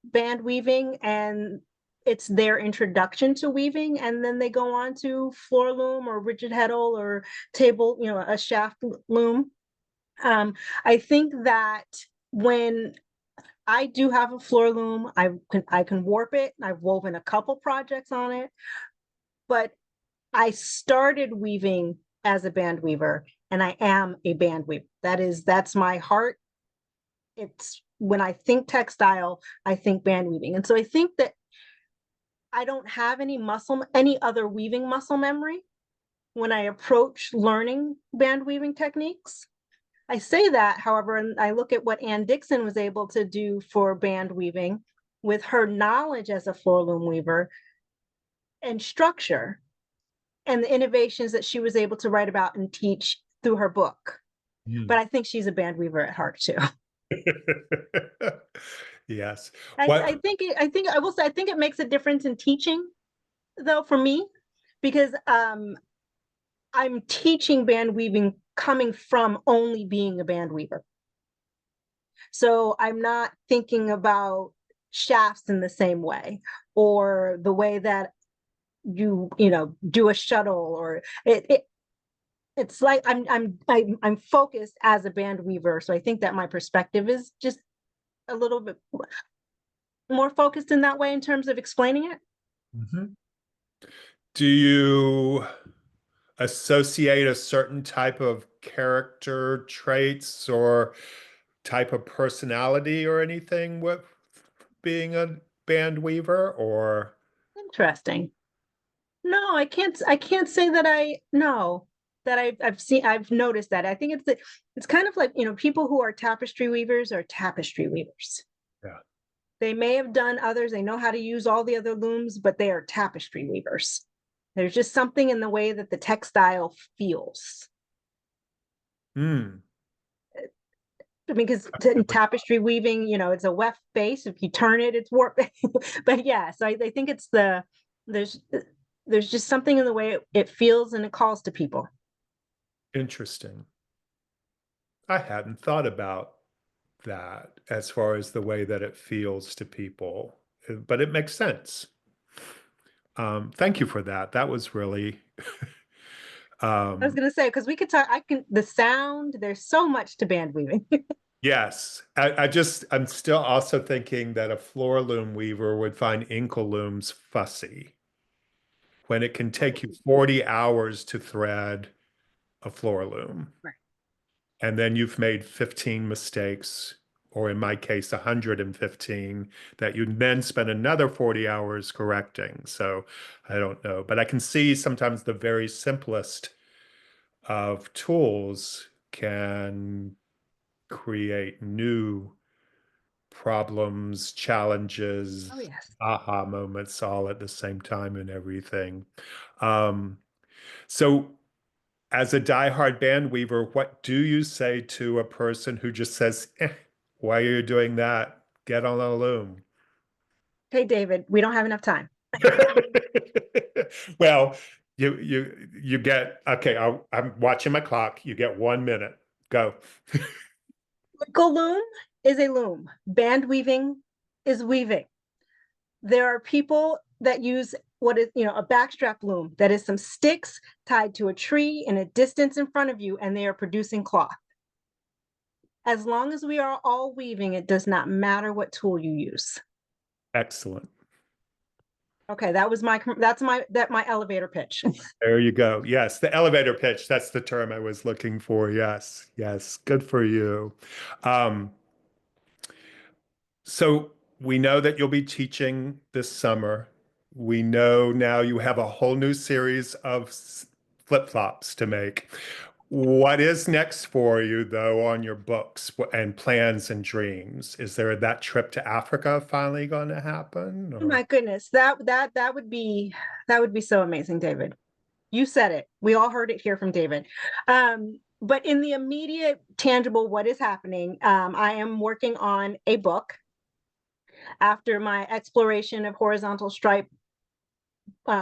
band weaving and it's their introduction to weaving, and then they go on to floor loom or rigid heddle or table, a shaft loom. um, I think that when I do have a floor loom, I can warp it. I've woven a couple projects on it, but I started weaving as a band weaver, and I am a band weaver. That's my heart. It's when I think textile, I think band weaving. And so I think that I don't have any other weaving muscle memory when I approach learning band weaving techniques. I say that, however, and I look at what Ann Dixon was able to do for band weaving with her knowledge as a floor loom weaver and structure, and the innovations that she was able to write about and teach through her book. But mm. I think she's a band weaver at heart too. Yes. I, I What? think I think I will say I think it makes a difference in teaching though for me, because I'm teaching band weaving coming from only being a band weaver. So I'm not thinking about shafts in the same way, or the way that do a shuttle, or it's like I'm focused as a band weaver. So I think that my perspective is just a little bit more focused in that way in terms of explaining it. Mhm. Do you associate a certain type of character traits or type of personality or anything with being a band weaver or Interesting. No, I can't say that I know that I've noticed that. I think it's kind of like, people who are tapestry weavers are tapestry weavers. yeah. They may have done others, they know how to use all the other looms, but they are tapestry weavers. There's just something in the way that the textile feels. Hmm. I mean, because in tapestry weaving, it's a weft base. If you turn it, it's warp. But yeah, so I think there's there's just something in the way it feels and it calls to people. Interesting. I hadn't thought about that as far as the way that it feels to people, but it makes sense. Thank you for that. That was really, I was um, gonna say, because we could talk. The sound. There's so much to band weaving. yes. I'm still also thinking that a floor loom weaver would find inkle looms fussy when it can take you 40 hours to thread a floor loom. Right. And then you've made 15 mistakes, or in my case, 115, that you then spend another 40 hours correcting. So I don't know. But I can see sometimes the very simplest of tools can create new problems, Oh challenges, yes. aha moments all at the same time and everything. Um, so as a diehard band weaver, what do you say to a person who just says, why are you doing that? Get on a loom. Hey David, we don't have enough time. Well, you get okay. I'm watching my clock. You get 1 minute. Go. Go loom is a loom. Band weaving is weaving. There are people that use what is, a backstrap loom that is some sticks tied to a tree in a distance in front of you, and they are producing cloth. As long as we are all weaving, it does not matter what tool you use. Excellent. Okay, that's my elevator pitch. There you go. Yes, the elevator pitch. That's the term I was looking for. Yes, yes. Good for you. Um, So we know that you'll be teaching this summer. We know now you have a whole new series of flip-flops to make. What is next for you, though, on your books and plans and dreams? Is there that trip to Africa finally going to happen? Oh my Or goodness, that would be so amazing, David. You said it. We all heard it here from David. But in the immediate, tangible, what is happening? I am working on a book. After my exploration of horizontal stripe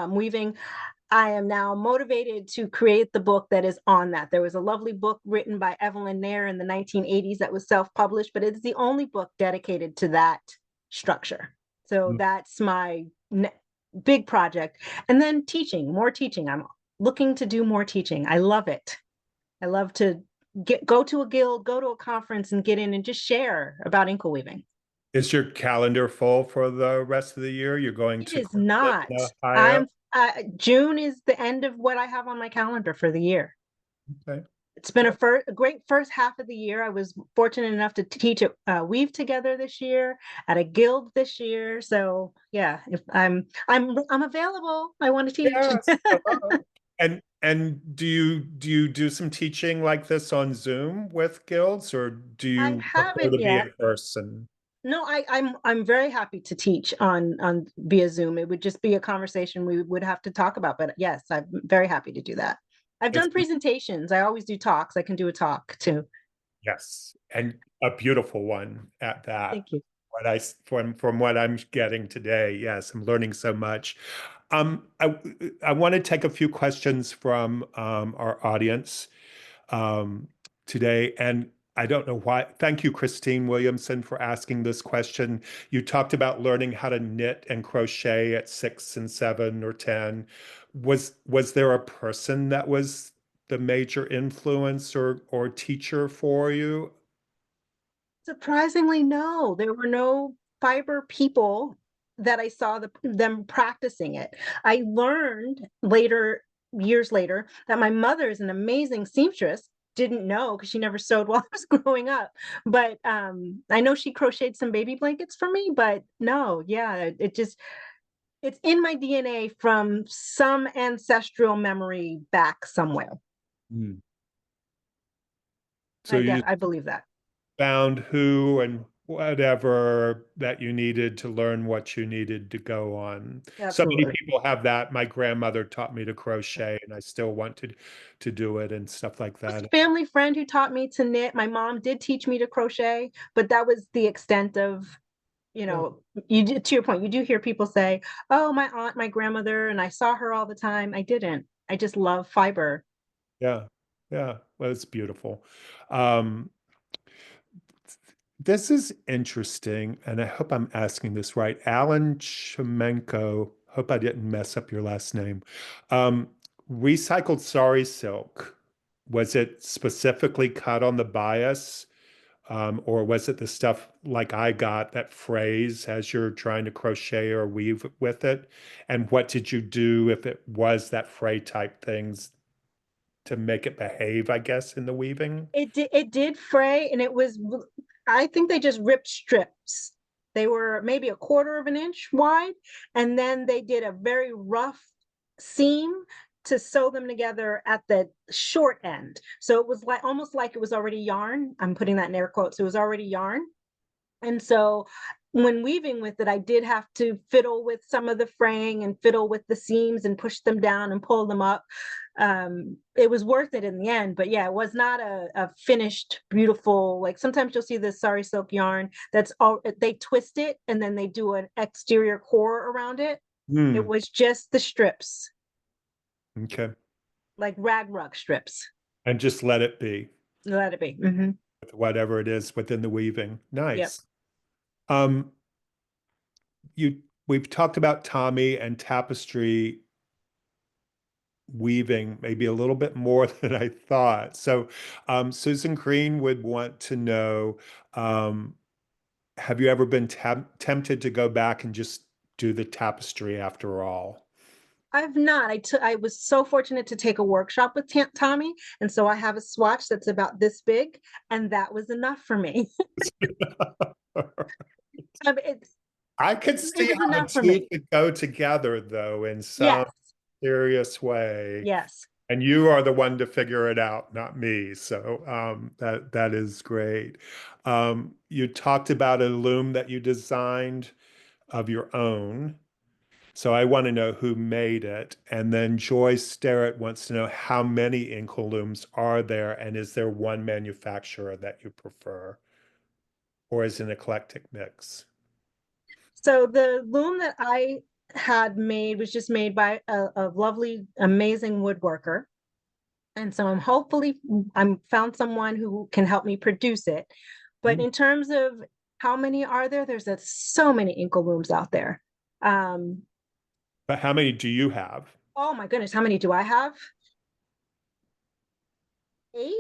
weaving, I am now motivated to create the book that is on that. There was a lovely book written by Evelyn Nair in the 1980s that was self-published, but it's the only book dedicated to that structure. So Mm. that's my big project. And then teaching, more teaching. I'm looking to do more teaching. I love it. I love to go to a guild, go to a conference and get in and just share about inkle weaving. Is your calendar full for the rest of the year? You're going It to is CrossFit not. in Ohio? I'm June is the end of what I have on my calendar for the year. Okay. It's been a great first half of the year. I was fortunate enough to teach at Weave Together this year, at a guild this year. So yeah, if I'm available. I want to teach. Yes. Hello. And do you do some teaching like this on Zoom with guilds, or do I you prefer haven't to be yet. in person? No, I'm very happy to teach on via Zoom. It would just be a conversation we would have to talk about. But yes, I'm very happy to do that. I've It's done presentations. I always do talks. I can do a talk too. yes, and a beautiful one at that. Thank you. From what I'm getting today, yes, I'm learning so much. I want to take a few questions from our audience um, today. And I don't know why. Thank you, Christine Williamson, for asking this question. You talked about learning how to knit and crochet at 6 and 7 or 10. Was there a person that was the major influence or teacher for you? Surprisingly, no. There were no fiber people that I saw them practicing it. I learned later, years later, that my mother is an amazing seamstress. Didn't know because she never sewed while I was growing up. But I know she crocheted some baby blankets for me, but no, yeah, it's in my DNA from some ancestral memory back somewhere. Hmm. So you I believe that. found who and whatever that you needed to learn what you needed to go on. So many Absolutely. people have that. My grandmother taught me to crochet, and I still want to do it and stuff like Was that. a family friend who taught me to knit. My mom did teach me to crochet, but that was the extent of, Yeah, to your point, you do hear people say, "Oh, my aunt, my grandmother, and I saw her all the time." I didn't. I just love fiber. yeah, yeah. Well, it's beautiful. Um, this is interesting, and I hope I'm asking this right. Alan Chemenko, hope I didn't mess up your last name. Um, recycled sari silk, was it specifically cut on the bias? Or was it the stuff like I got that frays as you're trying to crochet or weave with it? And what did you do if it was that fray type things to make it behave, I guess, in the weaving? It did fray, and I think they just ripped strips. They were maybe a quarter of an inch wide, and then they did a very rough seam to sew them together at the short end. So it was like almost like it was already yarn. I'm putting that in air quotes. It was already yarn. And so when weaving with it, I did have to fiddle with some of the fraying and fiddle with the seams and push them down and pull them up. It was worth it in the end, but yeah, it was not a finished, beautiful, like sometimes you'll see this sari silk yarn that's all they twist it and then they do an exterior core around it. It Hmm. was just the strips, Okay. like rag rug strips. And just let it be Let it be. Hmm. with whatever it is within the weaving. Yep. Nice. Um, we've talked about Tommy and tapestry weaving maybe a little bit more than I thought. So, Susan Green would want to know, um, have you ever been tempted to go back and just do the tapestry after all? I've not. I was so fortunate to take a workshop with Tommy, and so I have a swatch that's about this big, and that was enough for me. It's I could it see was how the enough for two me. could go together though in some Yes, serious way. yes. And you are the one to figure it out, not me. So that is great. You talked about a loom that you designed of your own. So I want to know who made it. And then Joy Starrett wants to know how many inkle looms are there, and is there one manufacturer that you prefer, or is it an eclectic mix? So the loom that I had made was just made by a lovely, amazing woodworker. And so I'm found someone who can help me produce it. But Mm. in terms of how many are there, so many inkle looms out there. Um, But how many do you have? oh my goodness, how many do I have? 8?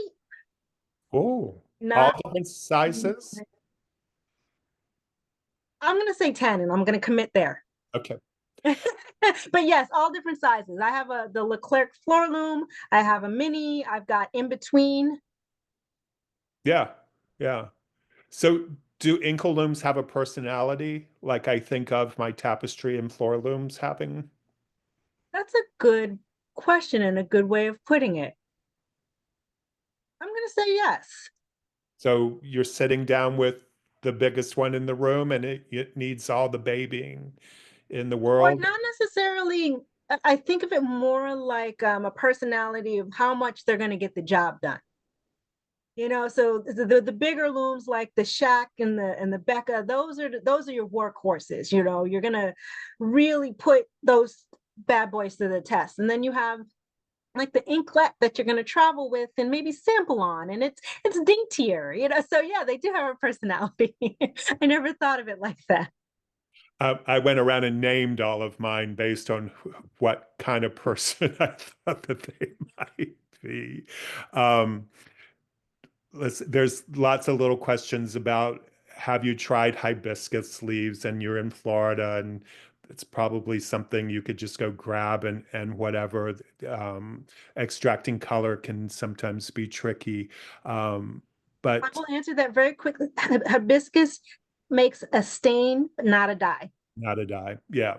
Oh, all Nine? different sizes? I'm gonna say 10 and I'm gonna commit there. Okay. But yes, all different sizes. I have the Leclerc floor loom, I have a mini, I've got in between. Yeah. Yeah. So do inkle looms have a personality like I think of my tapestry and floor looms having? That's a good question and a good way of putting it. I'm gonna say yes. So you're sitting down with the biggest one in the room and it needs all the babying in the Or world. not necessarily, I think of it more like a personality of how much they're gonna get the job done. So the bigger looms like the Shack and the Becca, those are your workhorses. You're gonna really put those bad boys to the test. And then you have like the inklet that you're gonna travel with and maybe sample on, and it's daintier. So yeah, they do have a personality. I never thought of it like that. I went around and named all of mine based on what kind of person I thought that they might be. Um, there's lots of little questions about have you tried hibiscus leaves and you're in Florida and it's probably something you could just go grab and whatever. Um, Extracting color can sometimes be tricky. Um, I but will answer that very quickly. Hibiscus makes a stain, but not a dye. not a dye. Yeah.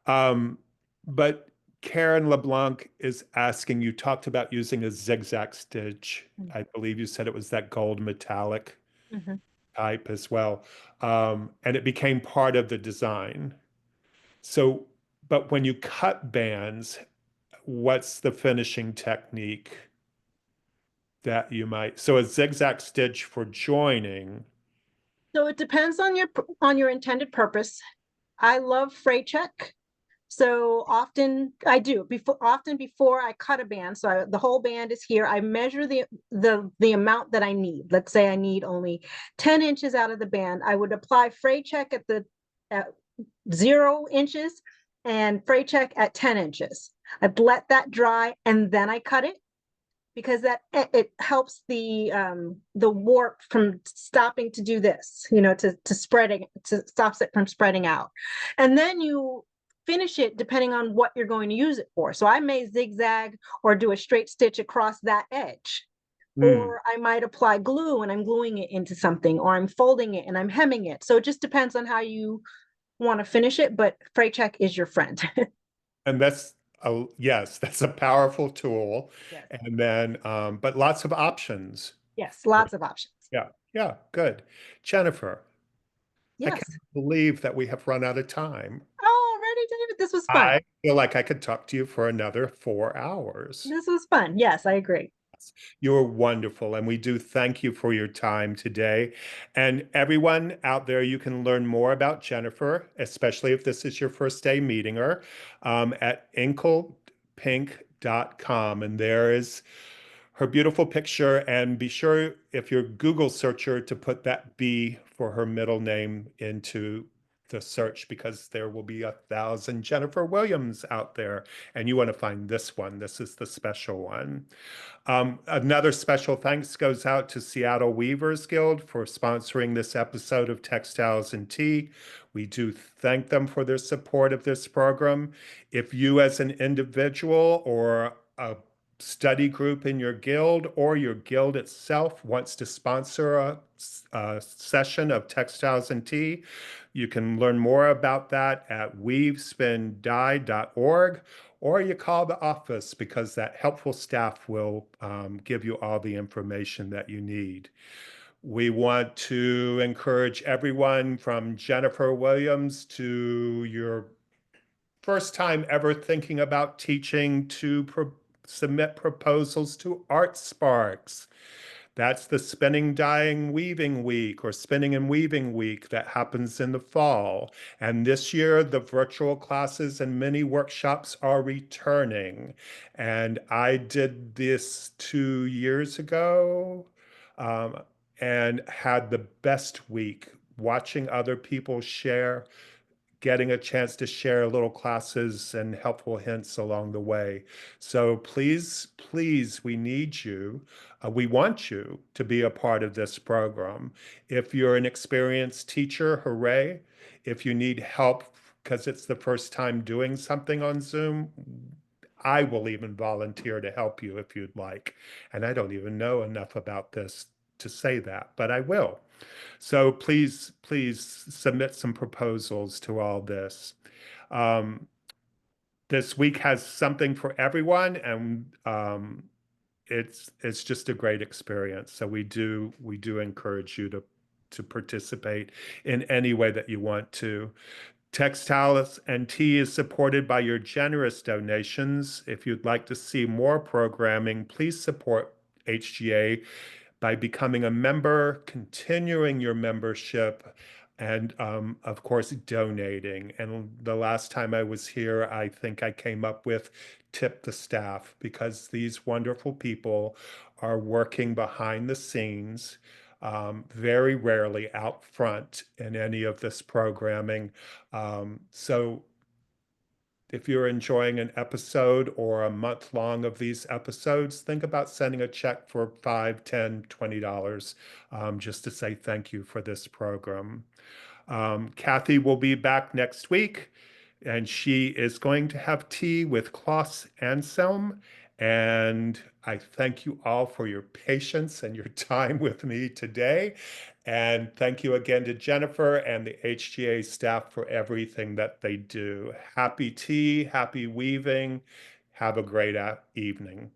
Um, but Karen LeBlanc is asking, you talked about using a zigzag stitch. I believe you said it was that gold metallic Mhm. type as well. And it became part of the design. So, but when you cut bands, what's the finishing technique that you might? So a zigzag stitch for joining. So it depends on your intended purpose. I love fray check. So often I do before I cut a band. So the whole band is here. I measure the amount that I need. Let's say I need only 10 inches out of the band. I would apply fray check at 0 inches and fray check at 10 inches. I'd let that dry and then I cut it because that it helps the warp from stopping to do this, to spreading, to stops it from spreading out. And then you finish it depending on what you're going to use it for. So I may zigzag or do a straight stitch across that edge. Hmm. Or I might apply glue and I'm gluing it into something, or I'm folding it and I'm hemming it. So it just depends on how you want to finish it, but fray check is your friend. And that's yes, that's a powerful tool. Yes. And then, but lots of options. Yes, lots of options. Yeah, yeah, good. Jennifer, I can't Yes. believe that we have run out of time. Oh, already, David, this was fun. I feel like I could talk to you for another 4 hours. This was fun. Yes, I agree. You're wonderful, and we do thank you for your time today. And everyone out there, you can learn more about Jennifer, especially if this is your first day meeting her, at inklepink.com. And there is her beautiful picture. And be sure, if you're Google searcher, to put that B for her middle name into the search because there will be 1,000 Jennifer Williams out there. And you want to find this one. This is the special one. Another special thanks goes out to Seattle Weavers Guild for sponsoring this episode of Textiles and Tea. We do thank them for their support of this program. If you, as an individual or a study group in your guild or your guild itself wants to sponsor a session of Textiles and Tea, you can learn more about that at weavespindye.org, or you call the office because that helpful staff will give you all the information that you need. We want to encourage everyone from Jennifer Williams to your first time ever thinking about teaching to submit proposals to Art Sparks. That's the Spinning, Dyeing, Weaving Week or Spinning and Weaving Week that happens in the fall. And this year, the virtual classes and mini workshops are returning. And I did this 2 years ago, um, and had the best week watching other people share, getting a chance to share little classes and helpful hints along the way. So please, please, we need you. We want you to be a part of this program. If you're an experienced teacher, hooray. If you need help because it's the first time doing something on Zoom, I will even volunteer to help you if you'd like. And I don't even know enough about this to say that, but I will. So please, please submit some proposals to all this. Um, this week has something for everyone, and it's just a great experience. So we do encourage you to participate in any way that you want to. Textiles and Tea is supported by your generous donations. If you'd like to see more programming, please support HGA by becoming a member, continuing your membership, and of course, donating. And the last time I was here, I think I came up with tip the staff because these wonderful people are working behind the scenes, very rarely out front in any of this programming. So if you're enjoying an episode or a month long of these episodes, think about sending a check for $5, $10, $20, just to say thank you for this program. Kathy will be back next week, and she is going to have tea with Klaus Anselm. And I thank you all for your patience and your time with me today. And thank you again to Jennifer and the HGA staff for everything that they do. Happy tea, happy weaving. Have a great evening.